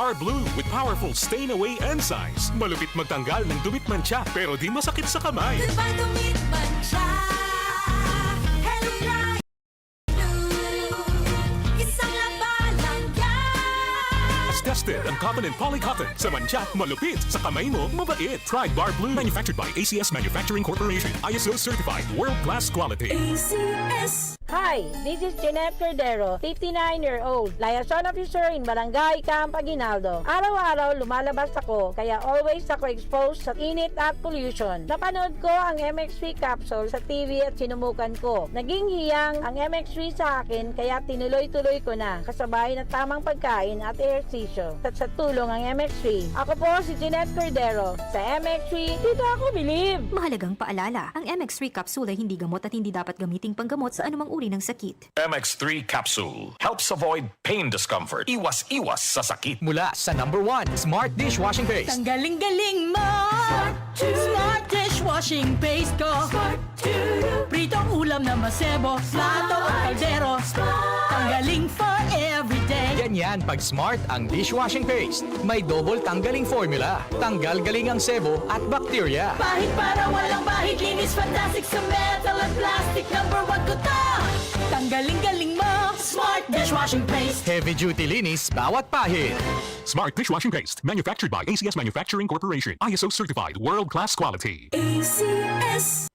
Bar Blue with powerful stain-away enzymes. Malupit magtanggal ng dumit mancha pero di masakit sa kamay. Diba dumit mancha? Hello Pride Blue. Isang labanan yan. As tested ang cotton and polycotton. Sa mancha, malupit. Sa kamay mo, mabait. Pride Bar Blue. Manufactured by ACS Manufacturing Corporation. ISO certified. World-class quality. ACS. Hi, this is Jeanette Cordero, 59-year-old, liaison officer in Barangay Camp Aguinaldo. Araw-araw lumalabas ako, kaya always ako exposed sa init at pollution. Napanood ko ang MX3 capsule sa TV at sinumukan ko. Naging hiyang ang MX3 sa akin, kaya tinuloy-tuloy ko na, kasabay ng tamang pagkain at ehersisyo. At sa tulong ang MX3, ako po si Jeanette Cordero. Sa MX3, dito ako believe! Mahalagang paalala, ang MX3 capsule ay hindi gamot at hindi dapat gamiting panggamot sa anumang uri ng sakit. MX3 capsule helps avoid pain discomfort. Iwas-iwas sa sakit. Mula sa #1 Smart Dishwashing Paste. Ang galing-galing mo! Smart dishwashing paste ko! Pritong ulam na masebo, plato o kaldero. Tanggaling for everyday. Ganyan pag Smart ang dishwashing paste. May double tanggaling formula. Tanggal galing ang sebo at bakterya. Bahid para walang bahid, linis fantastic sa metal at plastic. #1 ko to! Tanggaling-galing mo! Smart dishwashing paste. Heavy duty linis bawat pahid. Smart dishwashing paste. Manufactured by ACS Manufacturing Corporation. ISO certified. World-class quality. ACS.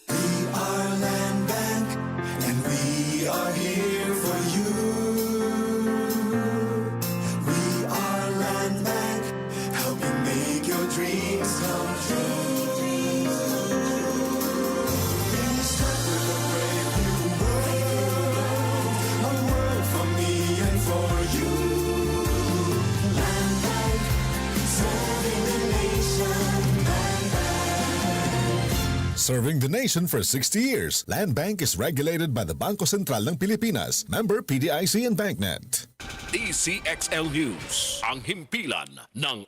We are Land Bank, and we are here for you. We are Land Bank, helping make your dreams come true. We start with a brave new world, a world for me and for you. Land Bank, serving the nation. Land Bank. Serving the nation for 60 years, Land Bank is regulated by the Bangko Sentral ng Pilipinas, member PDIC and BancNet. DCXL News, ang himpilan ng